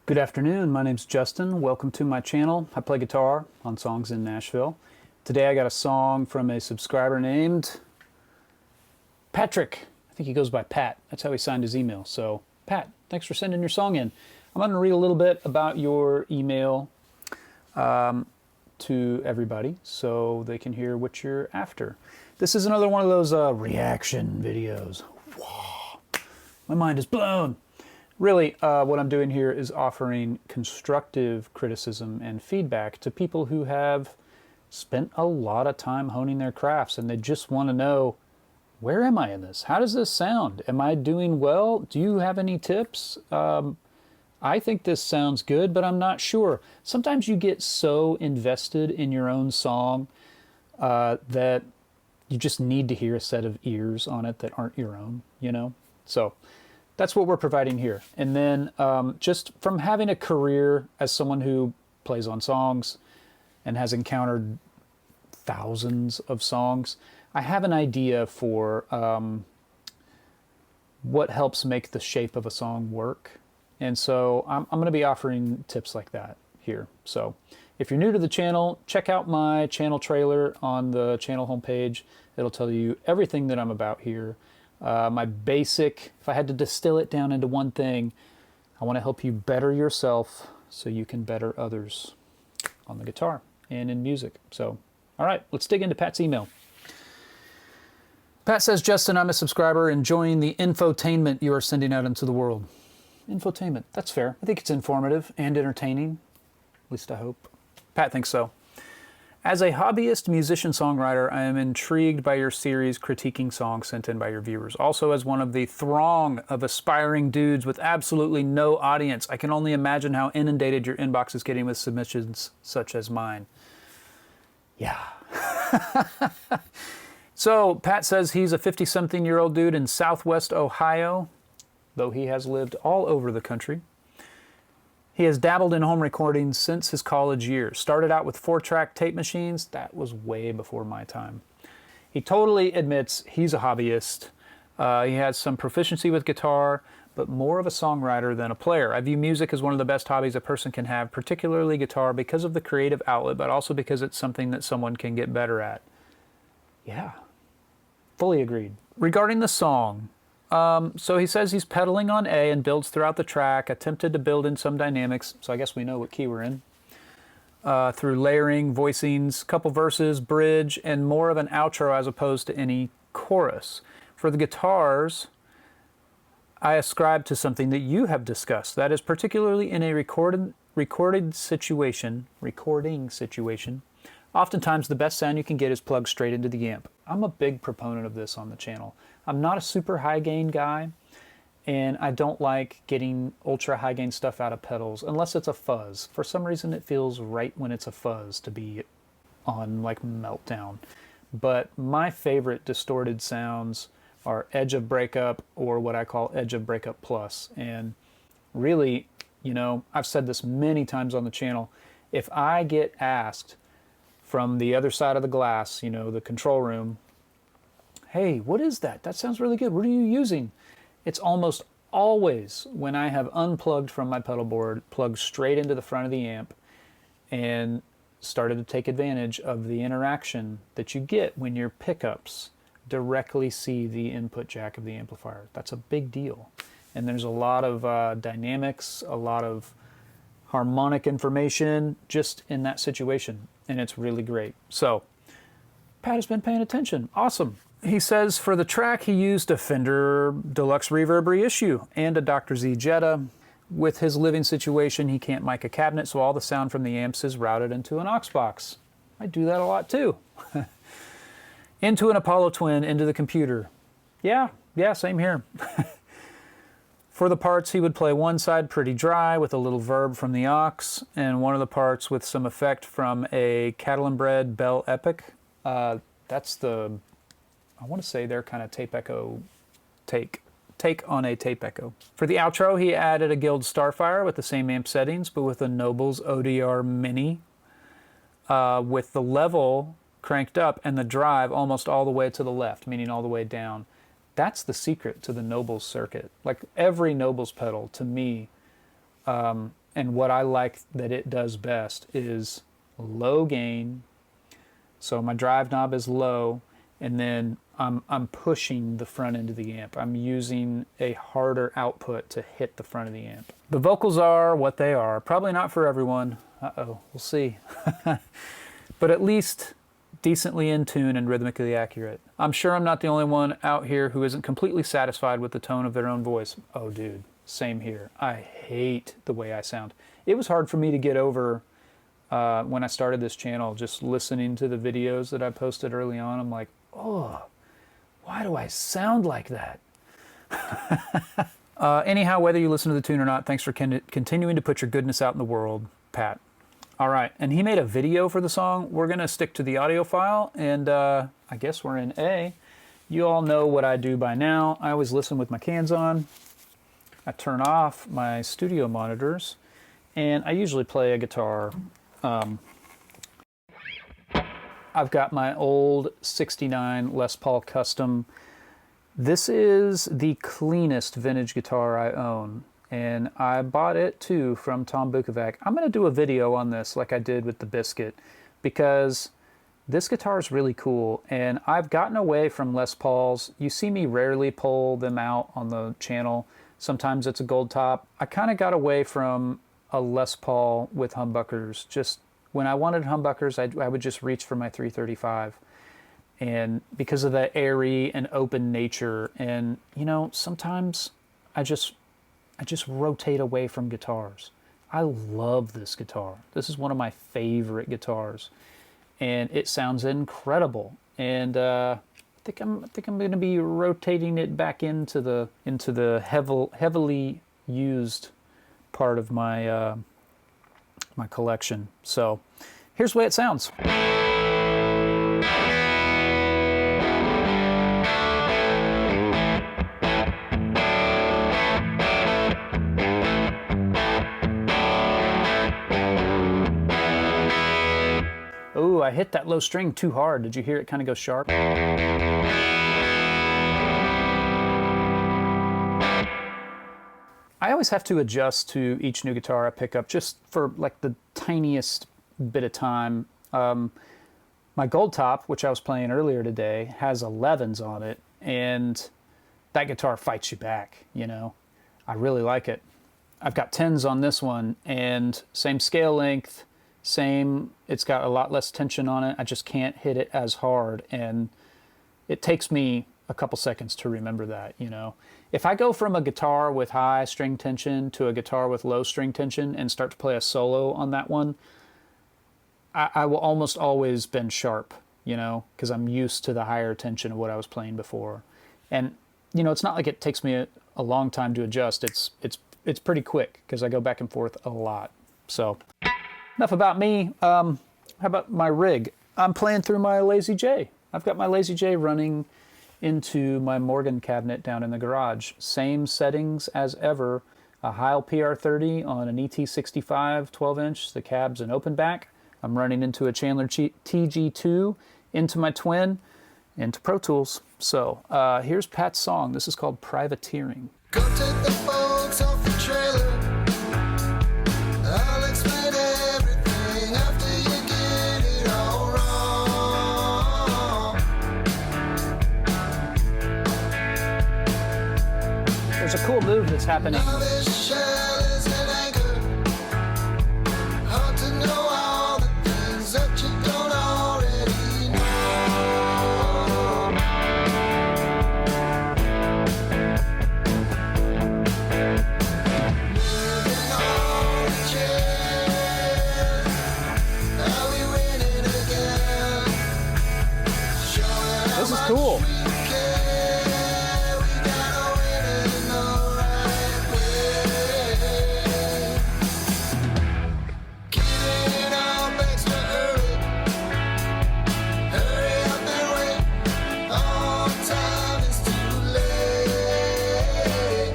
Good afternoon, my name's Justin. Welcome to my channel. I play guitar on songs in Nashville. Today I got a song from a subscriber named Patrick. I think he goes by Pat. That's how he signed his email. So Pat, thanks for sending your song in. I'm going to read a little bit about your email to everybody so they can hear what you're after. This is another one of those reaction videos. Whoa, my mind is blown. Really, what I'm doing here is offering constructive criticism and feedback to people who have spent a lot of time honing their crafts and they just want to know, where am I in this? How does this sound? Am I doing well? Do you have any tips? I think this sounds good, but I'm not sure. Sometimes you get so invested in your own song that you just need to hear a set of ears on it that aren't your own, you know? So that's what we're providing here. And then just from having a career as someone who plays on songs and has encountered thousands of songs, I have an idea for what helps make the shape of a song work. And so I'm going to be offering tips like that here. So if you're new to the channel, check out my channel trailer on the channel homepage. It'll tell you everything that I'm about here. My basic, if I had to distill it down into one thing, I want to help you better yourself so you can better others on the guitar and in music. So, all right, let's dig into Pat's email. Pat says, Justin, I'm a subscriber enjoying the infotainment you are sending out into the world. Infotainment, that's fair. I think it's informative and entertaining, at least I hope. Pat thinks so. As a hobbyist musician-songwriter, I am intrigued by your series critiquing songs sent in by your viewers. Also, as one of the throng of aspiring dudes with absolutely no audience, I can only imagine how inundated your inbox is getting with submissions such as mine. Yeah. So, Pat says he's a 50-something-year-old dude in Southwest Ohio, though he has lived all over the country. He has dabbled in home recording since his college years. Started out with 4-track tape machines. That was way before my time. He totally admits he's a hobbyist. He has some proficiency with guitar, but more of a songwriter than a player. I view music as one of the best hobbies a person can have, particularly guitar, because of the creative outlet, but also because it's something that someone can get better at. Yeah, fully agreed. Regarding the song, so he says he's pedaling on A and builds throughout the track, attempted to build in some dynamics, so I guess we know what key we're in, through layering, voicings, couple verses, bridge, and more of an outro as opposed to any chorus. For the guitars, I ascribe to something that you have discussed, that is particularly in a recording situation, oftentimes the best sound you can get is plugged straight into the amp. I'm a big proponent of this on the channel. I'm not a super high gain guy, and I don't like getting ultra high gain stuff out of pedals unless it's a fuzz. For some reason it feels right when it's a fuzz to be on like meltdown. But my favorite distorted sounds are edge of breakup or what I call edge of breakup plus. And really, you know, I've said this many times on the channel, if I get asked from the other side of the glass, you know, the control room, hey, what is that? That sounds really good. What are you using? It's almost always when I have unplugged from my pedal board, plugged straight into the front of the amp, and started to take advantage of the interaction that you get when your pickups directly see the input jack of the amplifier. That's a big deal. And there's a lot of dynamics, a lot of harmonic information just in that situation, and it's really great. So, Pat has been paying attention. Awesome. He says for the track he used a Fender Deluxe Reverb reissue and a Dr.Z Jetta. With his living situation, he can't mic a cabinet, so all the sound from the amps is routed into an aux box. I do that a lot too. Into an Apollo Twin, into the computer. Yeah, same here. For the parts, he would play one side pretty dry with a little verb from the aux, and one of the parts with some effect from a Cattle and Bread Bell Epic. That's the, I want to say their kind of tape echo take on a tape echo. For the outro, he added a Guild Starfire with the same amp settings, but with a Nobles ODR Mini, with the level cranked up and the drive almost all the way to the left, meaning all the way down. That's the secret to the Nobles circuit. Like every Nobles pedal, to me, and what I like that it does best is low gain. So my drive knob is low, and then I'm pushing the front end of the amp. I'm using a harder output to hit the front of the amp. The vocals are what they are. Probably not for everyone. Uh-oh, we'll see. But at least decently in tune and rhythmically accurate. I'm sure I'm not the only one out here who isn't completely satisfied with the tone of their own voice. Oh, dude, same here. I hate the way I sound. It was hard for me to get over when I started this channel, just listening to the videos that I posted early on. I'm like, oh, why do I sound like that? Anyhow, whether you listen to the tune or not, thanks for continuing to put your goodness out in the world, Pat. All right, and he made a video for the song. We're going to stick to the audio file, and I guess we're in A. You all know what I do by now. I always listen with my cans on. I turn off my studio monitors, and I usually play a guitar. I've got my old 69 Les Paul Custom. This is the cleanest vintage guitar I own, and I bought it too from Tom Bukovac. I'm going to do a video on this like I did with the Biscuit, because this guitar is really cool, and I've gotten away from Les Pauls. You see me rarely pull them out on the channel. Sometimes it's a gold top. I kind of got away from a Les Paul with humbuckers. Just when I wanted humbuckers, I would just reach for my 335. And because of the airy and open nature, and you know, sometimes I just rotate away from guitars. I love this guitar. This is one of my favorite guitars, and it sounds incredible. And I think I'm going to be rotating it back into the heavily used part of my my collection. So here's the way it sounds. Oh, I hit that low string too hard. Did you hear it kind of go sharp? I always have to adjust to each new guitar I pick up just for like the tiniest bit of time. My gold top, which I was playing earlier today, has 11s on it, and that guitar fights you back, you know. I really like it. I've got 10s on this one, and same scale length, same, it's got a lot less tension on it. I just can't hit it as hard, and it takes me a couple seconds to remember that, you know. If I go from a guitar with high string tension to a guitar with low string tension and start to play a solo on that one, I will almost always bend sharp, you know, because I'm used to the higher tension of what I was playing before. And, you know, it's not like it takes me a long time to adjust. It's pretty quick because I go back and forth a lot. So enough about me. How about my rig? I'm playing through my Lazy J. I've got my Lazy J running into my Morgan cabinet down in the garage. Same settings as ever. A Heil PR30 on an ET65 12-inch. The cab's an open back. I'm running into a Chandler TG2, into my Twin, into Pro Tools. So here's Pat's song. This is called Privateering. Go take the boats off the trailer. I'll explain everything after you get it all wrong. There's a cool move that's happening. Now this shell is an anchor. Hard to know all the things that you don't already know. Moving on the chair. Are we winning again? Showing how This is much cool. we care. We gotta win it in the right way. Getting up extra early. Hurry up and wait. On time is too late.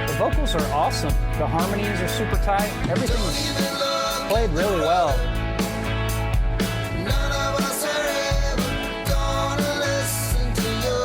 The vocals are awesome. The harmonies are super tight. Everything's Even look, played really well. none of us are ever gonna listen to you.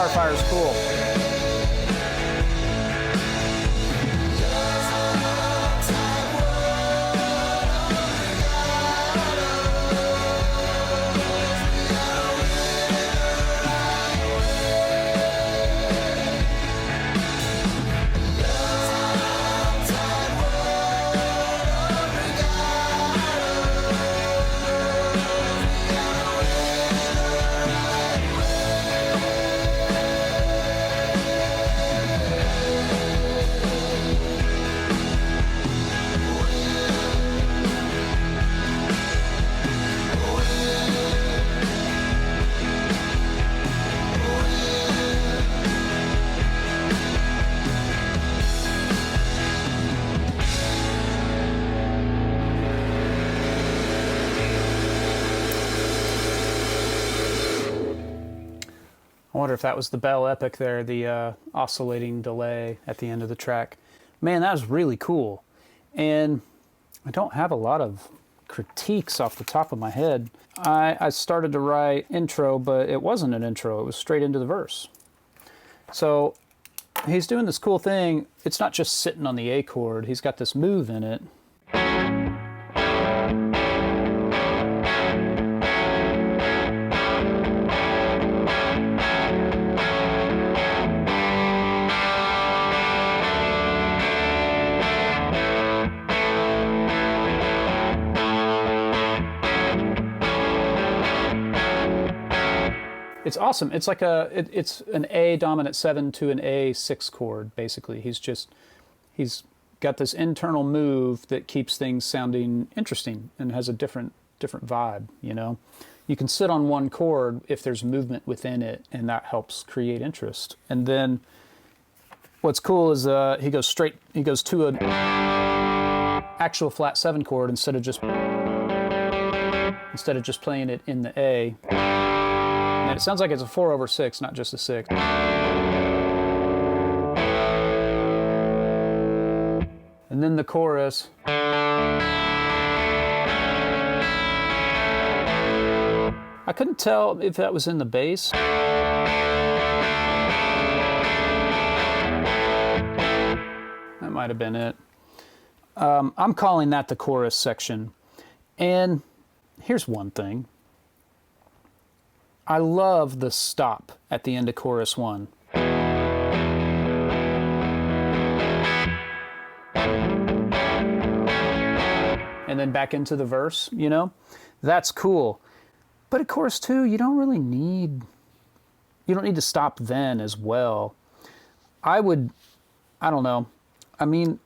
guitar fire is cool. I wonder if that was the Bell Epic there, the oscillating delay at the end of the track. Man, that was really cool. And I don't have a lot of critiques off the top of my head. I started to write intro, but it wasn't an intro. It was straight into the verse. So he's doing this cool thing. It's not just sitting on the A chord. He's got this move in it. It's awesome. It's like it's an A dominant 7 to an A6 chord, basically. He's got this internal move that keeps things sounding interesting and has a different vibe, you know? You can sit on one chord if there's movement within it, and that helps create interest. And then what's cool is he goes to an actual flat 7 chord instead of just playing it in the A. And it sounds like it's a 4/6, not just a 6. And then the chorus. I couldn't tell if that was in the bass. That might have been it. I'm calling that the chorus section. And here's one thing. I love the stop at the end of chorus 1. And then back into the verse, you know? That's cool. But at chorus 2, you don't need to stop then as well. I don't know. I mean,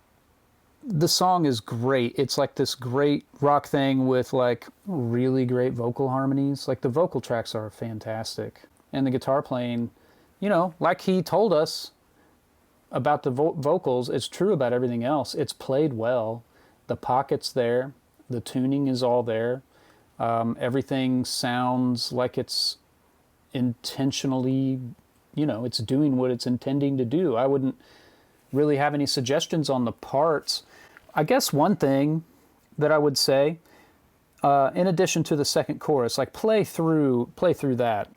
the song is great. It's like this great rock thing with like really great vocal harmonies. Like the vocal tracks are fantastic. And the guitar playing, you know, like he told us about the vocals, it's true about everything else. It's played well. The pocket's there. The tuning is all there. Everything sounds like it's intentionally, you know, it's doing what it's intending to do. I wouldn't really have any suggestions on the parts. I guess one thing that I would say, in addition to the second chorus, like play through that.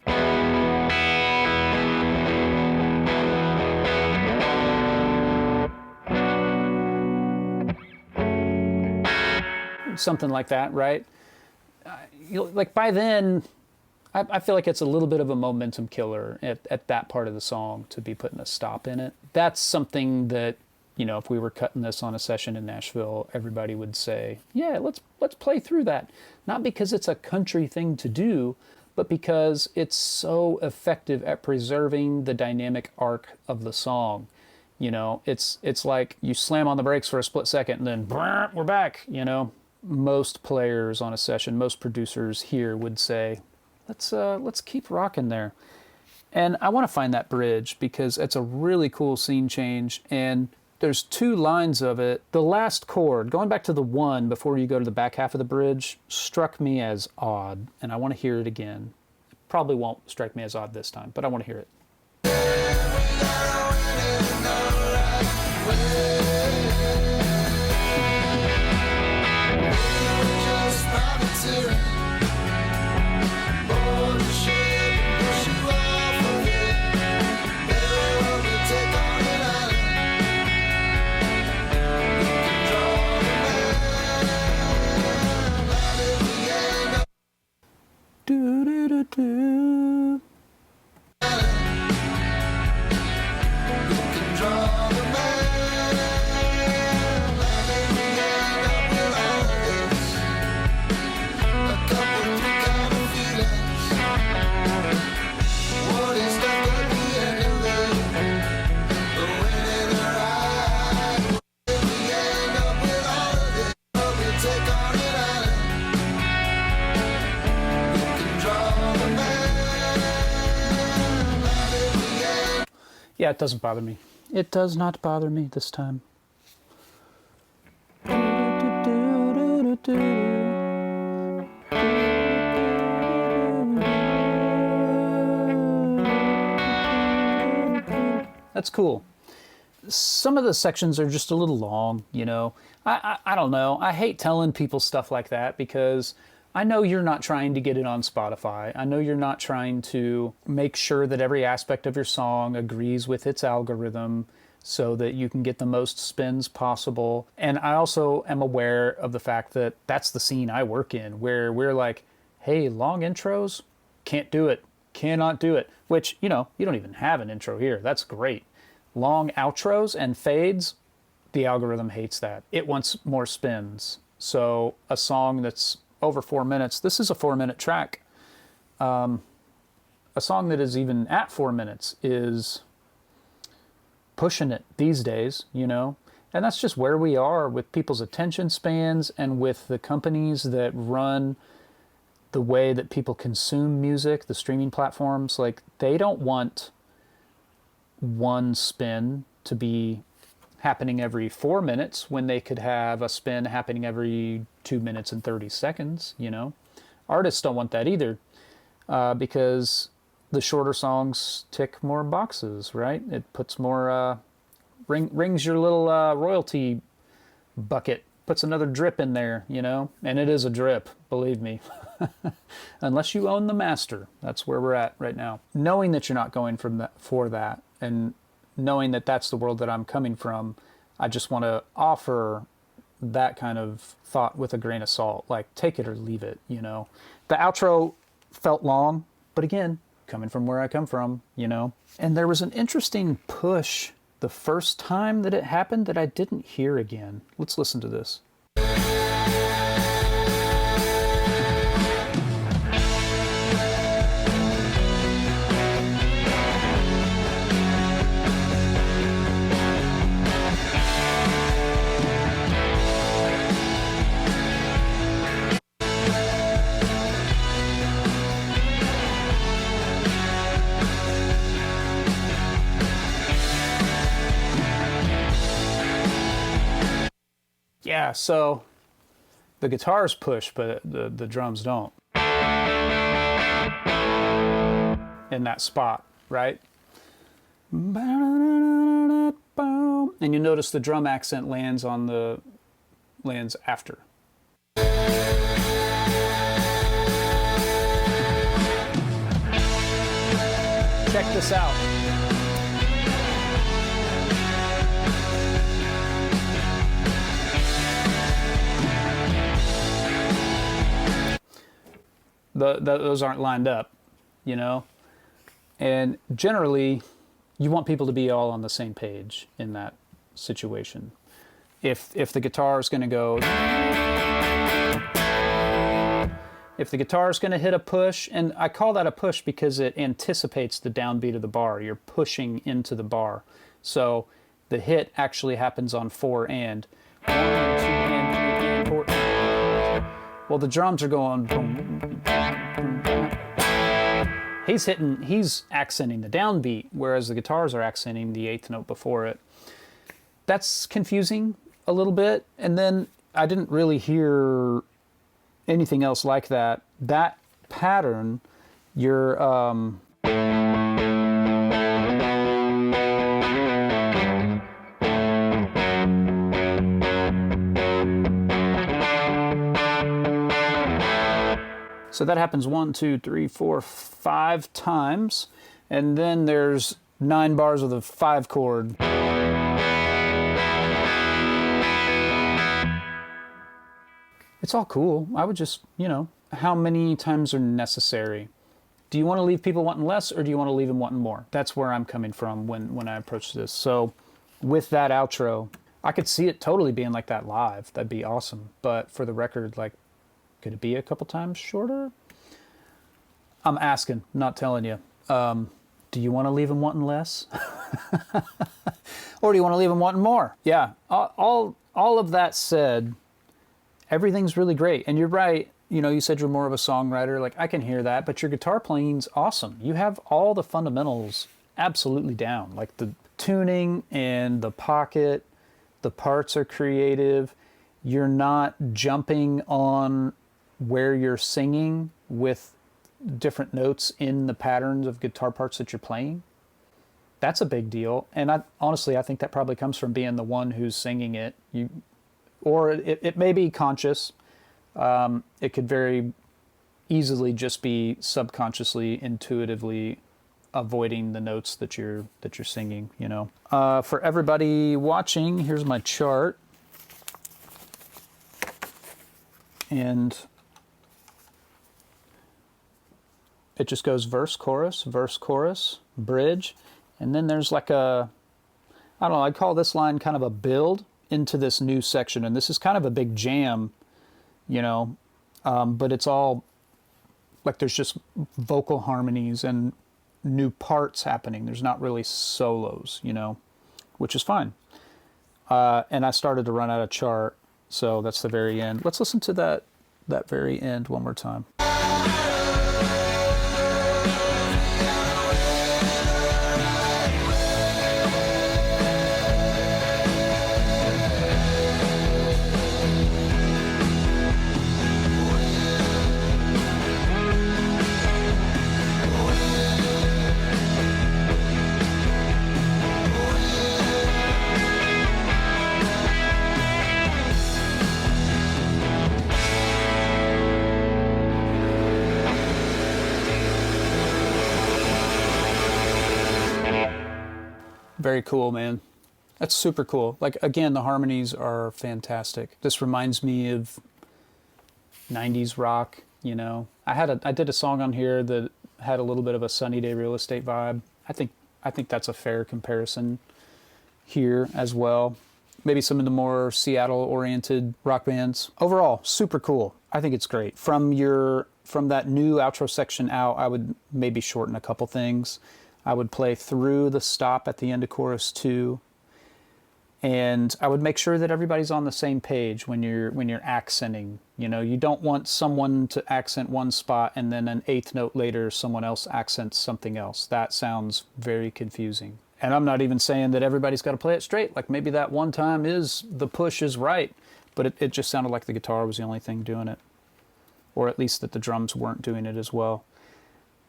Something like that, right? Like by then, I feel like it's a little bit of a momentum killer at that part of the song to be putting a stop in it. That's something that, you know, if we were cutting this on a session in Nashville, everybody would say, yeah, let's play through that. Not because it's a country thing to do, but because it's so effective at preserving the dynamic arc of the song. You know, it's like you slam on the brakes for a split second and then we're back, you know. Most players on a session, most producers here would say, let's keep rocking there. And I want to find that bridge because it's a really cool scene change, and there's 2 lines of it. The last chord, going back to the 1 before you go to the back half of the bridge, struck me as odd, and I want to hear it again. It probably won't strike me as odd this time, but I want to hear it. Yeah, it doesn't bother me. It does not bother me this time. That's cool. Some of the sections are just a little long, you know. I don't know. I hate telling people stuff like that because I know you're not trying to get it on Spotify. I know you're not trying to make sure that every aspect of your song agrees with its algorithm so that you can get the most spins possible. And I also am aware of the fact that that's the scene I work in, where we're like, hey, long intros, can't do it, cannot do it. Which, you know, you don't even have an intro here. That's great. Long outros and fades, the algorithm hates that. It wants more spins. So a song that's over 4 minutes, this is a 4-minute track. A song that is even at 4 minutes is pushing it these days, you know? And that's just where we are with people's attention spans and with the companies that run the way that people consume music, the streaming platforms. Like, they don't want one spin to be happening every 4 minutes when they could have a spin happening every 2 minutes and 30 seconds, you know? Artists don't want that either, because the shorter songs tick more boxes, right? It puts more, rings your little royalty bucket, puts another drip in there, you know? And it is a drip, believe me. Unless you own the master. That's where we're at right now. Knowing that you're not going for that, and knowing that that's the world that I'm coming from, I just want to offer that kind of thought with a grain of salt. Like, take it or leave it, you know? The outro felt long, but again, coming from where I come from, you know? And there was an interesting push the first time that it happened that I didn't hear again. Let's listen to this. Yeah, so the guitars push, but the drums don't. In that spot, right? And you notice the drum accent lands after. Check this out. Those aren't lined up, you know? And generally, you want people to be all on the same page in that situation. If the guitar is going to go... If the guitar is going to hit a push, and I call that a push because it anticipates the downbeat of the bar. You're pushing into the bar. So the hit actually happens on 4 and. 1 and 2 and 3 and 4. Well, the drums are going boom, boom, boom, boom. He's accenting the downbeat, whereas the guitars are accenting the 8th note before it. That's confusing a little bit. And then I didn't really hear anything else like that. That pattern, you're so that happens 1, 2, 3, 4, 5 times, and then there's 9 bars of the 5 chord. It's all cool. I would just, you know, how many times are necessary? Do you want to leave people wanting less, or do you want to leave them wanting more? That's where I'm coming from when I approach this. So with that outro, I could see it totally being like that live. That'd be awesome. But for the record, like, could it be a couple times shorter? I'm asking, not telling you. Do you want to leave them wanting less? Or do you want to leave them wanting more? Yeah, all of that said, everything's really great. And you're right, you know, you said you're more of a songwriter. Like, I can hear that, but your guitar playing's awesome. You have all the fundamentals absolutely down. Like the tuning and the pocket, the parts are creative. You're not jumping on where you're singing with different notes in the patterns of guitar parts that you're playing. That's a big deal. And honestly, I think that probably comes from being the one who's singing it. Or it may be conscious. It could very easily just be subconsciously, intuitively avoiding the notes that you're singing, you know. For everybody watching, here's my chart. And it just goes verse, chorus, bridge. And then there's like a, I don't know, I'd call this line kind of a build into this new section. And this is kind of a big jam, you know, but it's all like there's just vocal harmonies and new parts happening. There's not really solos, you know, which is fine. And I started to run out of chart, so that's the very end. Let's listen to that very end one more time. Very cool, man. That's super cool. Like, again, the harmonies are fantastic. This reminds me of 90s rock, you know. I did a song on here that had a little bit of a Sunny Day Real Estate vibe. I think that's a fair comparison here as well. Maybe some of the more Seattle-oriented rock bands. Overall, super cool. I think it's great. From that new outro section out, I would maybe shorten a couple things. I would play through the stop at the end of chorus 2, and I would make sure that everybody's on the same page when you're accenting. You know, you don't want someone to accent one spot and then an eighth note later someone else accents something else. That sounds very confusing. And I'm not even saying that everybody's got to play it straight. Like maybe that one time the push is right, but it just sounded like the guitar was the only thing doing it, or at least that the drums weren't doing it as well.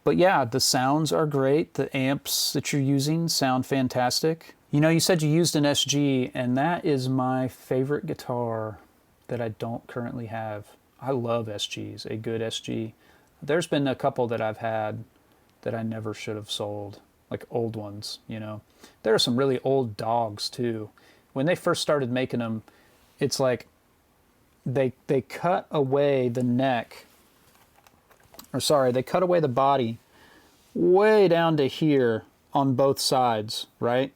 But yeah, the sounds are great. The amps that you're using sound fantastic. You know, you said you used an SG, and that is my favorite guitar that I don't currently have. I love SGs, a good SG. There's been a couple that I've had that I never should have sold, like old ones, you know. There are some really old dogs, too. When they first started making them, it's like they cut away the neck, they cut away the body way down to here on both sides, right?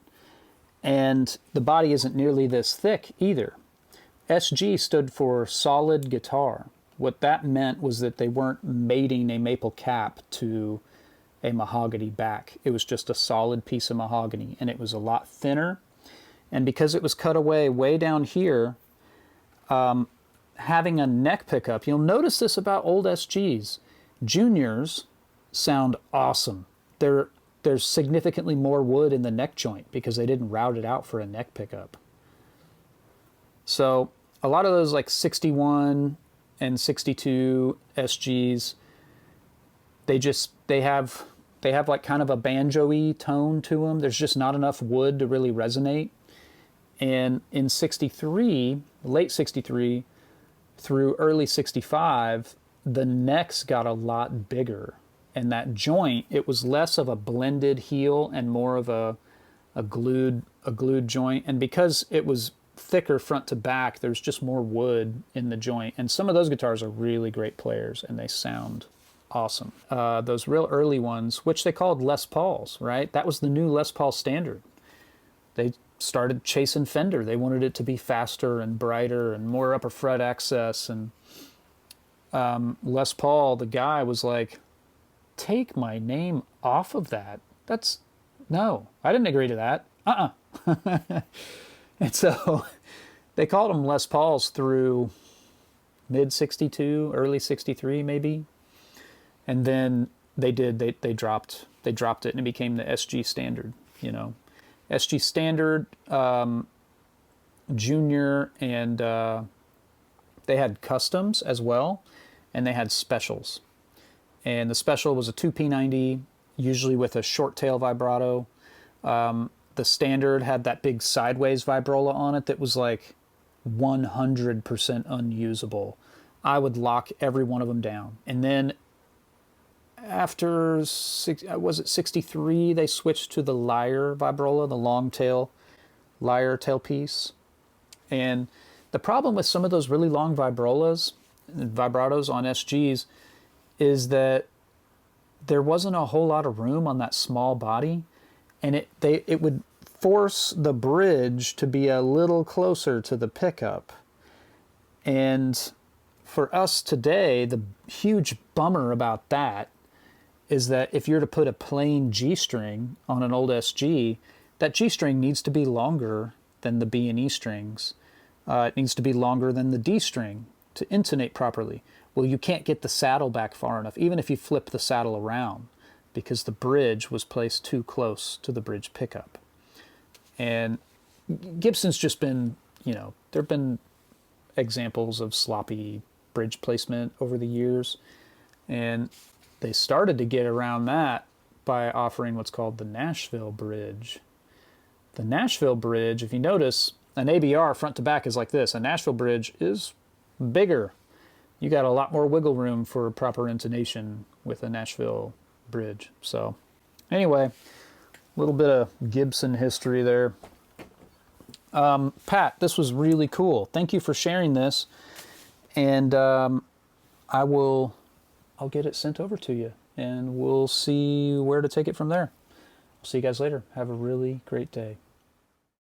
And the body isn't nearly this thick either. SG stood for solid guitar. What that meant was that they weren't mating a maple cap to a mahogany back. It was just a solid piece of mahogany, and it was a lot thinner. And because it was cut away way down here, having a neck pickup, you'll notice this about old SGs. Juniors sound awesome. There's significantly more wood in the neck joint because they didn't route it out for a neck pickup. So a lot of those like 61 and 62 SGs, they have like kind of a banjo-y tone to them. There's just not enough wood to really resonate. And in 63, late 63 through early 65, the necks got a lot bigger, and that joint, it was less of a blended heel and more of a glued joint. And because it was thicker front to back, there's just more wood in the joint. And some of those guitars are really great players, and they sound awesome. Those real early ones, which they called Les Pauls, right? That was the new Les Paul standard. They started chasing Fender. They wanted it to be faster and brighter and more upper fret access, and Les Paul, the guy, was like, take my name off of that. No, I didn't agree to that. And so they called them Les Pauls through mid 62, early 63 maybe. And then they did. They dropped it, and it became the SG standard. You know, SG standard, junior, and they had customs as well, and they had specials. And the special was a 2P90, usually with a short tail vibrato. The standard had that big sideways vibrola on it that was like 100% unusable. I would lock every one of them down. And then after, was it 63, they switched to the lyre vibrola, the long tail lyre tailpiece. And the problem with some of those really long vibratos on SGs is that there wasn't a whole lot of room on that small body, and it would force the bridge to be a little closer to the pickup. And for us today, the huge bummer about that is that if you're to put a plain G string on an old SG, that G string needs to be longer than the B and E strings. It needs to be longer than the D string to intonate properly. Well, you can't get the saddle back far enough, even if you flip the saddle around, because the bridge was placed too close to the bridge pickup. And Gibson's just been, you know, there have been examples of sloppy bridge placement over the years, and they started to get around that by offering what's called the Nashville bridge. The Nashville bridge, if you notice, an ABR front to back is like this. A Nashville bridge is bigger. You got a lot more wiggle room for proper intonation with a Nashville bridge. So anyway, a little bit of Gibson history there. Pat, this was really cool. Thank you for sharing this. And I'll get it sent over to you, and we'll see where to take it from there. I'll see you guys later. Have a really great day.